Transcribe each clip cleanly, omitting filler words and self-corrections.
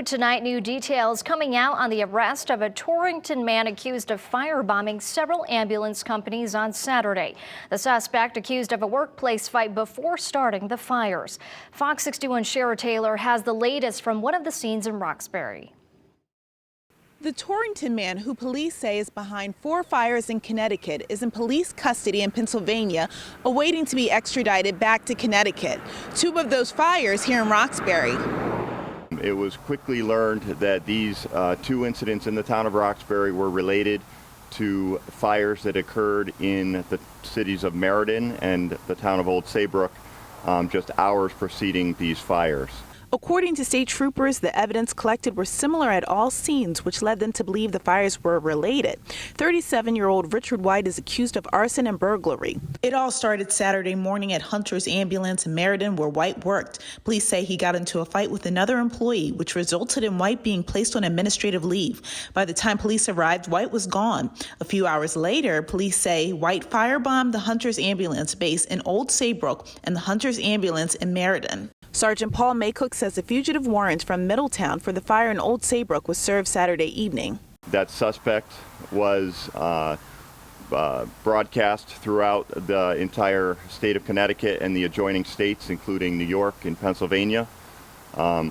Tonight, new details coming out on the arrest of a Torrington man accused of firebombing several ambulance companies on Saturday. The suspect accused of a workplace fight before starting the fires. Fox 61's Shara Taylor has the latest from one of the scenes in Roxbury. The Torrington man, who police say is behind 4 fires in Connecticut, is in police custody in Pennsylvania, awaiting to be extradited back to Connecticut. 2 of those fires here in Roxbury. It was quickly learned that these 2 incidents in the town of Roxbury were related to fires that occurred in the cities of Meriden and the town of Old Saybrook just hours preceding these fires. According to state troopers, the evidence collected were similar at all scenes, which led them to believe the fires were related. 37-year-old Richard White is accused of arson and burglary. It all started Saturday morning at Hunter's Ambulance in Meriden, where White worked. Police say he got into a fight with another employee, which resulted in White being placed on administrative leave. By the time police arrived, White was gone. A few hours later, police say White firebombed the Hunter's Ambulance base in Old Saybrook and the Hunter's Ambulance in Meriden. Sergeant Paul Maycook says a fugitive warrant from Middletown for the fire in Old Saybrook was served Saturday evening. That suspect was broadcast throughout the entire state of Connecticut and the adjoining states, including New York and Pennsylvania.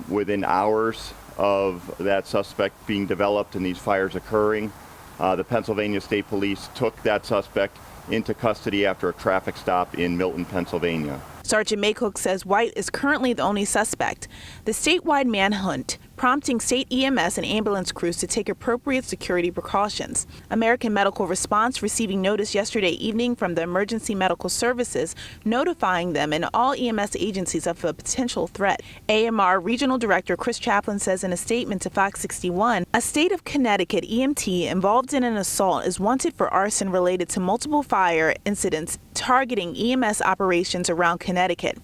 Within hours of that suspect being developed and these fires occurring, the Pennsylvania State Police took that suspect into custody after a traffic stop in Milton, Pennsylvania. Sergeant Maycook says White is currently the only suspect. The statewide manhunt prompting state EMS and ambulance crews to take appropriate security precautions. American Medical Response receiving notice yesterday evening from the Emergency Medical Services notifying them and all EMS agencies of a potential threat. AMR Regional Director Chris Chaplin says in a statement to Fox 61, a state of Connecticut EMT involved in an assault is wanted for arson related to multiple fire incidents targeting EMS operations around Connecticut.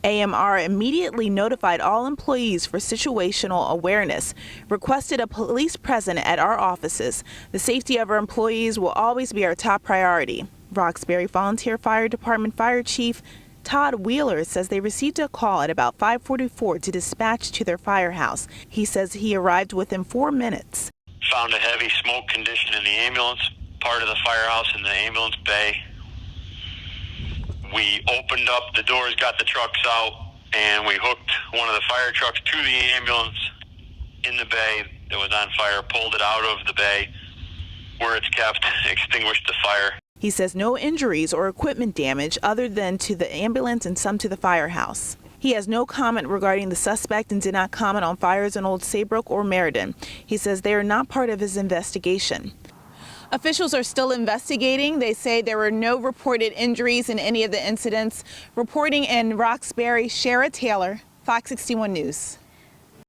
AMR immediately notified all employees for situational awareness, requested a police presence at our offices. The safety of our employees will always be our top priority. Roxbury Volunteer Fire Department Fire Chief Todd Wheeler says they received a call at about 5:44 to dispatch to their firehouse. He says he arrived within 4 minutes. Found a heavy smoke condition in the ambulance part of the firehouse in the ambulance bay. We opened up the doors, got the trucks out, and we hooked one of the fire trucks to the ambulance in the bay that was on fire, pulled it out of the bay where it's kept, extinguished the fire. He says no injuries or equipment damage other than to the ambulance and some to the firehouse. He has no comment regarding the suspect and did not comment on fires in Old Saybrook or Meriden. He says they are not part of his investigation. Officials are still investigating. They say there were no reported injuries in any of the incidents. Reporting in Roxbury, Shara Taylor, Fox 61 News.